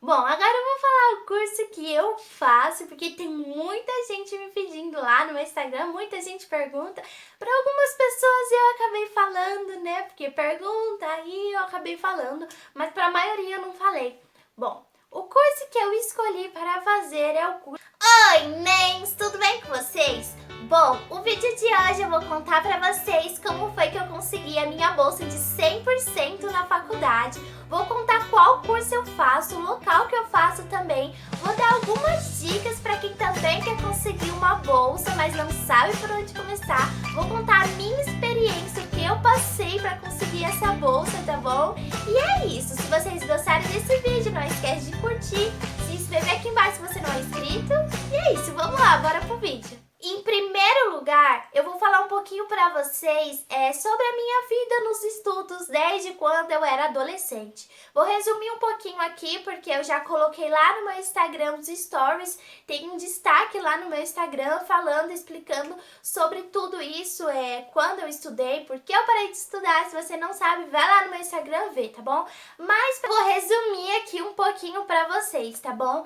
Bom, agora eu vou falar o curso que eu faço, porque tem muita gente me pedindo lá no meu Instagram, muita gente pergunta. Para algumas pessoas eu acabei falando, né? Porque pergunta, aí eu acabei falando, mas para a maioria eu não falei. Bom, o curso que eu escolhi para fazer é o curso. Oi, Nens, tudo bem com vocês? Bom, o vídeo de hoje eu vou contar para vocês como foi que eu consegui a minha bolsa de 100% na faculdade. Vou contar qual curso eu faço, o local que eu faço também. Vou dar algumas dicas para quem também quer conseguir uma bolsa, mas não sabe por onde começar. Vou contar a minha experiência, o que eu passei para conseguir essa bolsa, tá bom? E é isso, se vocês gostaram desse vídeo, não esquece de curtir, se inscrever aqui embaixo se você não é inscrito. E é isso, vamos lá, bora pro vídeo. Em primeiro lugar, eu vou falar um pouquinho para vocês sobre a minha vida nos estudos desde quando eu era adolescente. Vou resumir um pouquinho aqui porque eu já coloquei lá no meu Instagram os stories, tem um destaque lá no meu Instagram falando, explicando sobre tudo isso, quando eu estudei, porque eu parei de estudar. Se você não sabe, vai lá no meu Instagram ver, tá bom? Mas vou resumir aqui um pouquinho para vocês, tá bom?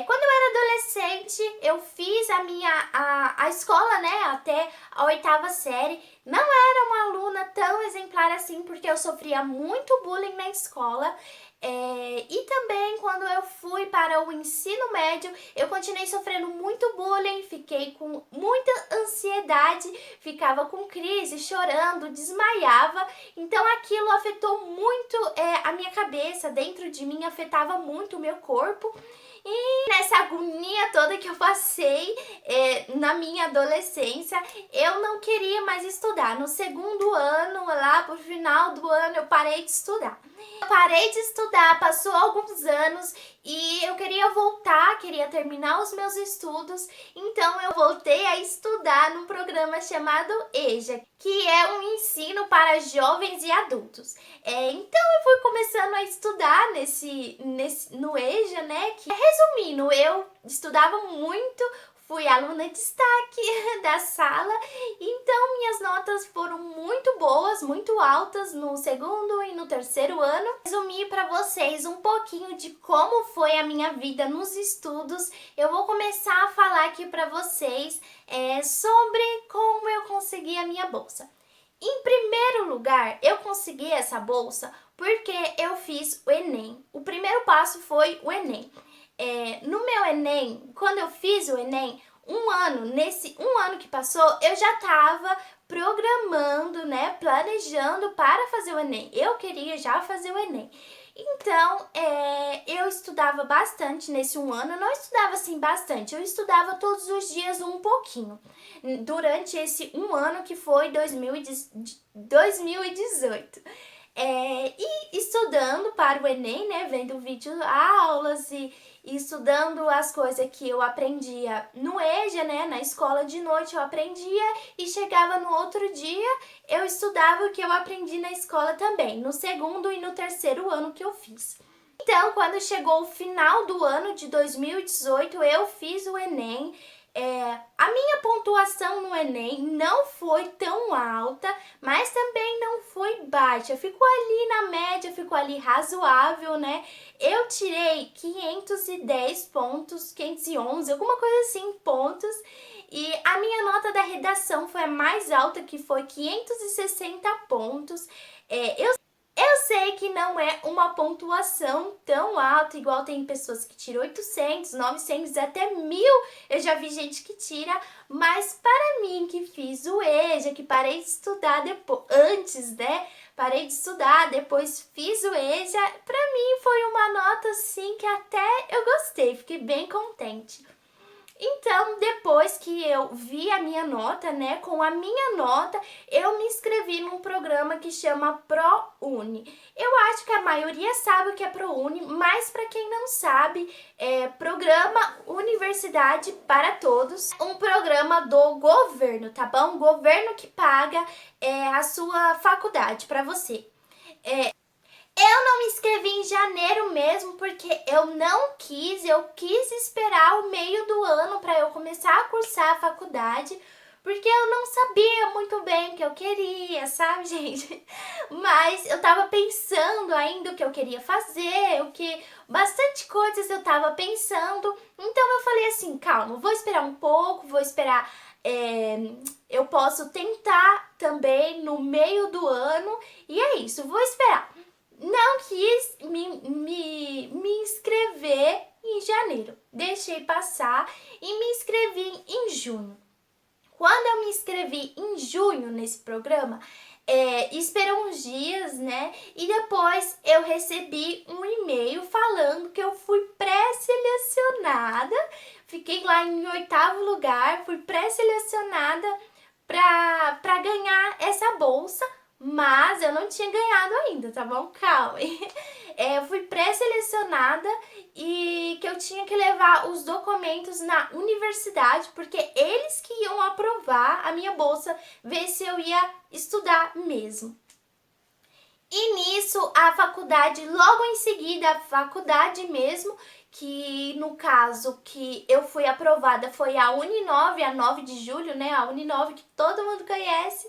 Quando eu era adolescente, eu fiz a escola, né, até a 8ª série. Não era uma aluna tão exemplar assim, porque eu sofria muito bullying na escola. E também quando eu fui para o ensino médio, eu continuei sofrendo muito bullying, fiquei com muita ansiedade, ficava com crise, chorando, desmaiava. Então aquilo afetou muito a minha cabeça, dentro de mim afetava muito o meu corpo. E nessa agonia toda que eu passei na minha adolescência, eu não queria mais estudar. No segundo ano, lá pro final do ano, eu parei de estudar. Eu parei de estudar, passou alguns anos e eu queria voltar, queria terminar os meus estudos. Então eu voltei a estudar num programa chamado EJA, que é um ensino para jovens e adultos. Então eu fui começando a estudar no EJA, né? Resumindo, eu estudava muito, fui aluna de destaque da sala, então minhas notas foram muito boas, muito altas no segundo e no terceiro ano. Resumir para vocês um pouquinho de como foi a minha vida nos estudos. Eu vou começar a falar aqui para vocês sobre como eu consegui a minha bolsa. Em primeiro lugar, eu consegui essa bolsa porque eu fiz o Enem. O primeiro passo foi o Enem. No meu Enem, quando eu fiz o Enem, nesse um ano que passou, eu já estava programando, né, planejando para fazer o Enem. Eu queria já fazer o Enem. Então, eu estudava bastante nesse um ano. Eu não estudava assim bastante, eu estudava todos os dias um pouquinho. Durante esse um ano que foi 2018. E estudando para o Enem, né, vendo vídeo aulas e estudando as coisas que eu aprendia no EJA, né, na escola de noite eu aprendia e chegava no outro dia eu estudava o que eu aprendi na escola também, no segundo e no terceiro ano que eu fiz. Então, quando chegou o final do ano de 2018, eu fiz o Enem. A minha pontuação no Enem não foi tão alta, mas também não foi baixa. Ficou ali na média, ficou ali razoável, né? Eu tirei 510 pontos, 511, alguma coisa assim, pontos. E a minha nota da redação foi a mais alta, que foi 560 pontos. Eu sei que não é uma pontuação tão alta, igual tem pessoas que tiram 800, 900, até 1000. Eu já vi gente que tira, mas para mim que fiz o EJA, que parei de estudar antes, né? Parei de estudar, depois fiz o EJA, para mim foi uma nota assim que até eu gostei, fiquei bem contente. Então, depois que eu vi a minha nota, né, com a minha nota, eu me inscrevi num programa que chama ProUni. Eu acho que a maioria sabe o que é ProUni, mas para quem não sabe, é Programa Universidade para Todos, um programa do governo, tá bom? O governo que paga a sua faculdade para você. Eu não me inscrevi em janeiro mesmo porque eu não quis, eu quis esperar o meio do ano para eu começar a cursar a faculdade, porque eu não sabia muito bem o que eu queria, sabe, gente? Mas eu tava pensando ainda o que eu queria fazer, bastante coisas eu tava pensando. Então eu falei assim, calma, vou esperar um pouco, vou esperar. é, eu posso tentar também no meio do ano, e é isso, vou esperar. Não quis me inscrever em janeiro, deixei passar e me inscrevi em junho. Quando eu me inscrevi em junho nesse programa, esperou uns dias, né? E depois eu recebi um e-mail falando que eu fui pré-selecionada. Fiquei lá em 8º lugar, fui pré-selecionada para ganhar essa bolsa, mas eu não tinha ganhado ainda, tá bom? Calma. Eu fui pré-selecionada e que eu tinha que levar os documentos na universidade, porque eles que iam aprovar a minha bolsa, ver se eu ia estudar mesmo. E nisso, a faculdade, logo em seguida, a faculdade mesmo, que no caso que eu fui aprovada foi a Uninove, a 9 de julho, né? A Uninove que todo mundo conhece.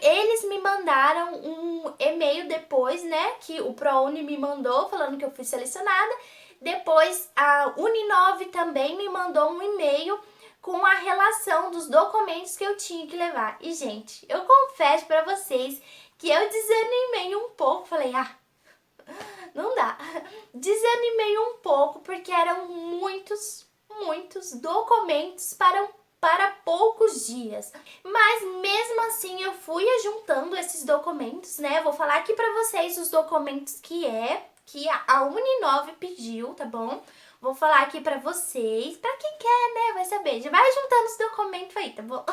Eles me mandaram um e-mail depois, né? Que o ProUni me mandou falando que eu fui selecionada. Depois, a Uninove também me mandou um e-mail com a relação dos documentos que eu tinha que levar. E, gente, eu confesso pra vocês que eu desanimei um pouco. Falei, não dá. Desanimei um pouco porque eram muitos documentos para poucos dias. Mas mesmo assim eu fui juntando esses documentos, né? Eu vou falar aqui pra vocês os documentos que a Uninove pediu, tá bom? Vou falar aqui pra vocês, pra quem quer, né, vai saber. Já vai juntando os documentos aí, tá bom?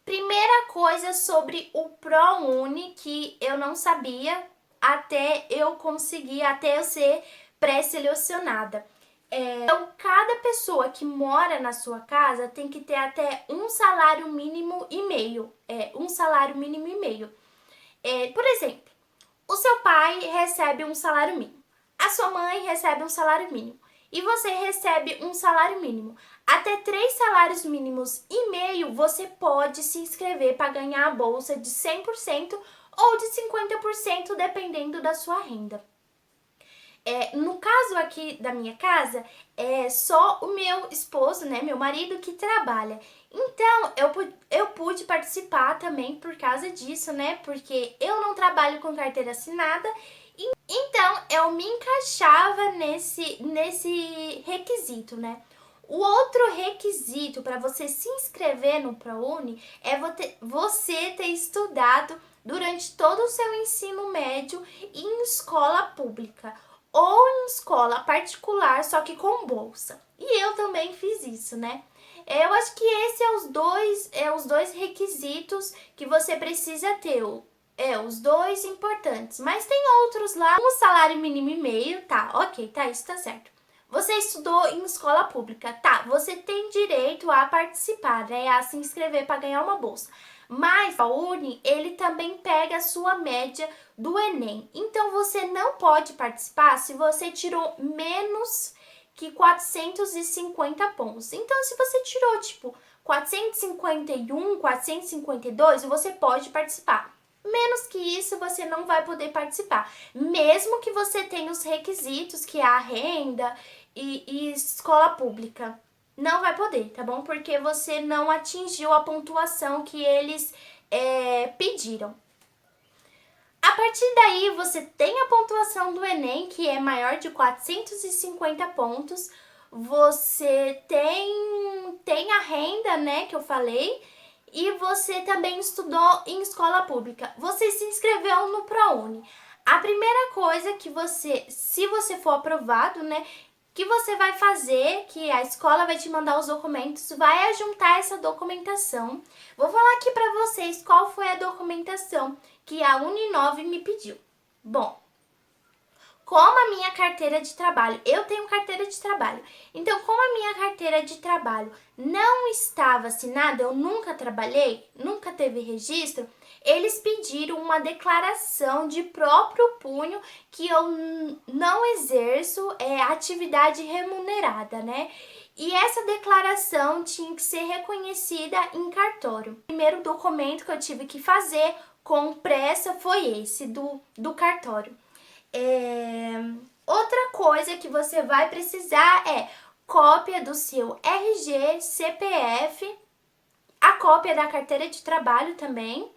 Primeira coisa sobre o ProUni que eu não sabia até eu ser pré-selecionada. Então, cada pessoa que mora na sua casa tem que ter até um salário mínimo e meio. Um salário mínimo e meio. Por exemplo, o seu pai recebe um salário mínimo. A sua mãe recebe um salário mínimo. E você recebe um salário mínimo. Até 3 salários mínimos e meio você pode se inscrever para ganhar a bolsa de 100% ou de 50%, dependendo da sua renda. No caso aqui da minha casa, é só o meu esposo, né, meu marido, que trabalha. Então, eu pude participar também por causa disso, né, porque eu não trabalho com carteira assinada. Então, eu me encaixava nesse requisito, né. O outro requisito para você se inscrever no ProUni é você ter estudado durante todo o seu ensino médio em escola pública ou em escola particular, só que com bolsa. E eu também fiz isso, né? Eu acho que esse os dois requisitos que você precisa ter. Os dois importantes. Mas tem outros lá. Um salário mínimo e meio, tá? Ok, tá, isso tá certo. Você estudou em escola pública, tá? Você tem direito a participar, né? A se inscrever para ganhar uma bolsa. Mas a Uni, ele também pega a sua média do Enem. Então, você não pode participar se você tirou menos que 450 pontos. Então, se você tirou, tipo, 451, 452, você pode participar. Menos que isso, você não vai poder participar. Mesmo que você tenha os requisitos, que é a renda e escola pública. Não vai poder, tá bom? Porque você não atingiu a pontuação que eles pediram. A partir daí, você tem a pontuação do Enem, que é maior de 450 pontos. Você tem a renda, né, que eu falei. E você também estudou em escola pública. Você se inscreveu no ProUni. A primeira coisa que se você for aprovado, né, que você vai fazer, que a escola vai te mandar os documentos, vai juntar essa documentação. Vou falar aqui para vocês qual foi a documentação que a Uninove me pediu. Bom, como a minha carteira de trabalho, eu tenho carteira de trabalho, então como a minha carteira de trabalho não estava assinada, eu nunca trabalhei, nunca teve registro, eles pediram uma declaração de próprio punho que eu não exerço atividade remunerada, né? E essa declaração tinha que ser reconhecida em cartório. O primeiro documento que eu tive que fazer com pressa foi esse, do cartório. Outra coisa que você vai precisar é cópia do seu RG, CPF, a cópia da carteira de trabalho também,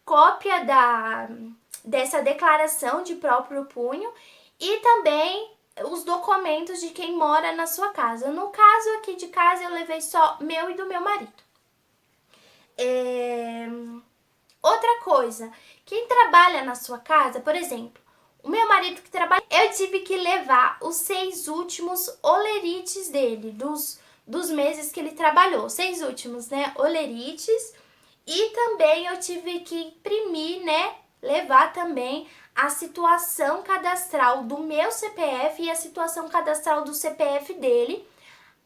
cópia dessa declaração de próprio punho e também os documentos de quem mora na sua casa. No caso aqui de casa eu levei só meu e do meu marido. Outra coisa, quem trabalha na sua casa, por exemplo, o meu marido que trabalha, eu tive que levar os 6 últimos olerites dele, dos meses que ele trabalhou. 6 últimos, né, olerites. E também eu tive que imprimir, né, levar também a situação cadastral do meu CPF e a situação cadastral do CPF dele,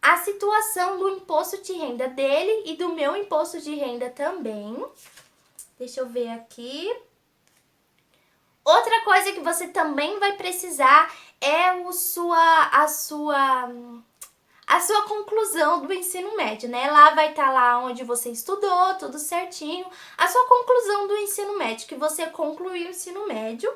a situação do imposto de renda dele e do meu imposto de renda também. Deixa eu ver aqui. Outra coisa que você também vai precisar é a sua conclusão do ensino médio, né? Lá vai estar lá onde você estudou, tudo certinho. A sua conclusão do ensino médio, que você concluiu o ensino médio.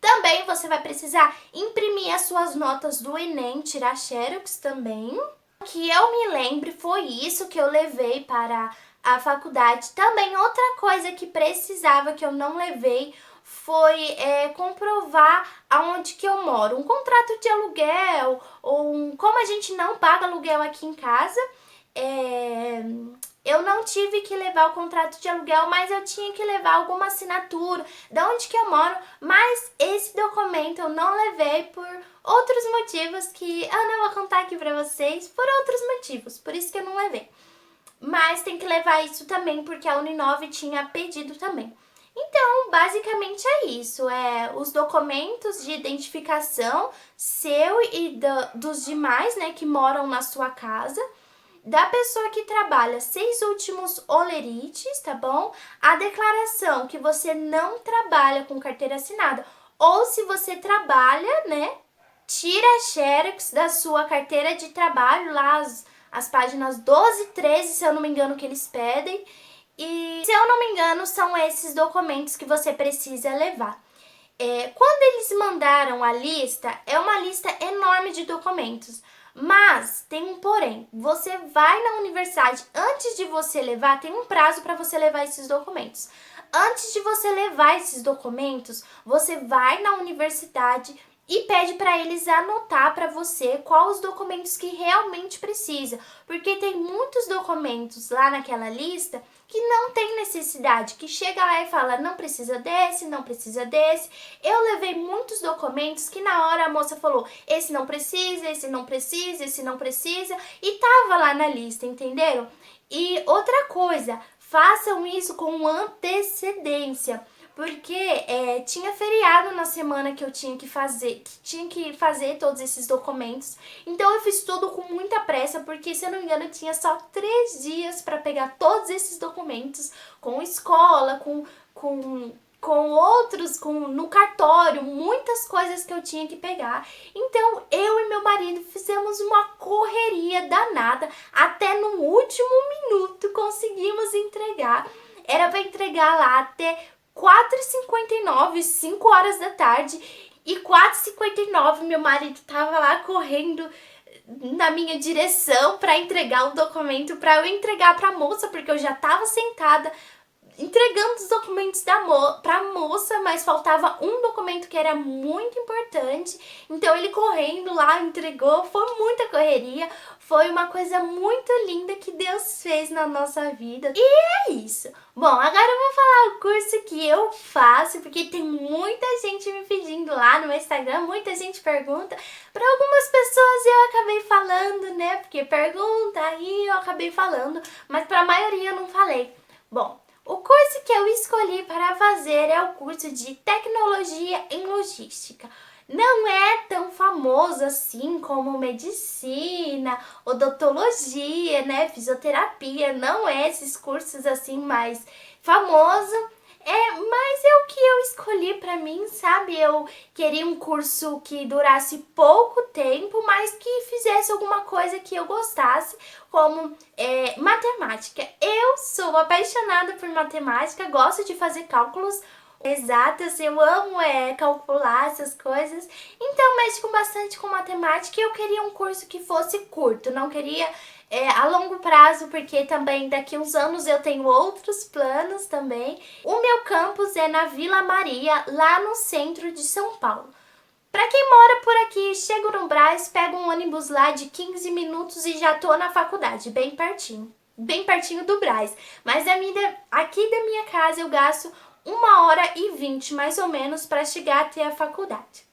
Também você vai precisar imprimir as suas notas do Enem, tirar xerox também. O que eu me lembre foi isso que eu levei para a faculdade. Também outra coisa que precisava, que eu não levei, foi comprovar aonde que eu moro. Um contrato de aluguel, como a gente não paga aluguel aqui em casa, eu não tive que levar o contrato de aluguel, mas eu tinha que levar alguma assinatura, de onde que eu moro, mas esse documento eu não levei por outros motivos que eu não vou contar aqui pra vocês, por outros motivos, por isso que eu não levei. Mas tem que levar isso também, porque a Uninove tinha pedido também. Então, basicamente é isso, os documentos de identificação seu e dos demais, né, que moram na sua casa, da pessoa que trabalha 6 últimos olerites, tá bom? A declaração que você não trabalha com carteira assinada, ou se você trabalha, né, tira a xerox da sua carteira de trabalho, lá as páginas 12 e 13, se eu não me engano, que eles pedem. E, se eu não me engano, são esses documentos que você precisa levar. Quando eles mandaram a lista, é uma lista enorme de documentos. Mas tem um porém, você vai na universidade, antes de você levar, tem um prazo para você levar esses documentos. Antes de você levar esses documentos, você vai na universidade e pede para eles anotar para você quais os documentos que realmente precisa, porque tem muitos documentos lá naquela lista que não tem necessidade, que chega lá e fala não precisa desse, não precisa desse. Eu levei muitos documentos que na hora a moça falou esse não precisa, esse não precisa, esse não precisa, e tava lá na lista, entenderam? E outra coisa, façam isso com antecedência. Porque tinha feriado na semana que eu tinha que fazer todos esses documentos. Então eu fiz tudo com muita pressa, porque se eu não me engano eu tinha só 3 dias para pegar todos esses documentos, com escola, com outros, no cartório, muitas coisas que eu tinha que pegar. Então eu e meu marido fizemos uma correria danada, até no último minuto conseguimos entregar. Era para entregar lá até 4h59, 5 horas da tarde, e 4h59 meu marido tava lá correndo na minha direção para entregar o documento, para eu entregar para a moça, porque eu já tava sentada entregando os documentos pra moça, mas faltava um documento que era muito importante. Então ele correndo lá, entregou, foi muita correria, foi uma coisa muito linda que Deus fez na nossa vida. E é isso. Bom, agora eu vou falar o curso que eu faço, porque tem muita gente me pedindo lá no meu Instagram, muita gente pergunta. Para algumas pessoas eu acabei falando, né, porque pergunta, aí eu acabei falando, mas para a maioria eu não falei. Bom, o curso que eu escolhi para fazer é o curso de Tecnologia em Logística. não é tão famoso assim como medicina, odontologia, né, fisioterapia, não é esses cursos assim mais famoso. Mas é o que eu escolhi pra mim, sabe? Eu queria um curso que durasse pouco tempo, mas que fizesse alguma coisa que eu gostasse, como matemática. Eu sou apaixonada por matemática, gosto de fazer cálculos exatas, eu amo calcular essas coisas. Então, mexo com bastante com matemática e eu queria um curso que fosse curto, não queria a longo prazo, porque também daqui uns anos eu tenho outros planos também. O meu campus é na Vila Maria, lá no centro de São Paulo. Para quem mora por aqui, chego no Brás, pego um ônibus lá de 15 minutos e já tô na faculdade, bem pertinho do Brás. Mas aqui da minha casa eu gasto 1h20 mais ou menos para chegar até a faculdade.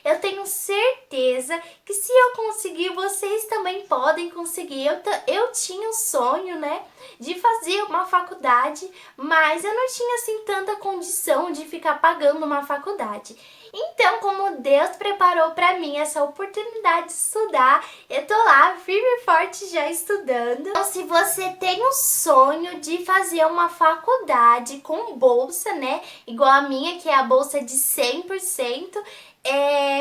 Eu tenho certeza que se eu conseguir, vocês também podem conseguir. Eu tinha um sonho, né, de fazer uma faculdade, mas eu não tinha assim tanta condição de ficar pagando uma faculdade. Então, como Deus preparou para mim essa oportunidade de estudar, eu tô lá firme e forte já estudando. Então, se você tem um sonho de fazer uma faculdade com bolsa, né, igual a minha, que é a bolsa de 100%,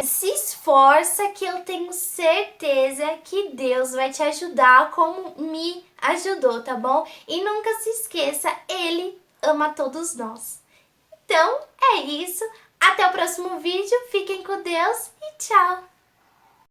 se esforça, que eu tenho certeza que Deus vai te ajudar como me ajudou, tá bom? E nunca se esqueça, Ele ama todos nós. Então, é isso. Até o próximo vídeo. Fiquem com Deus e tchau!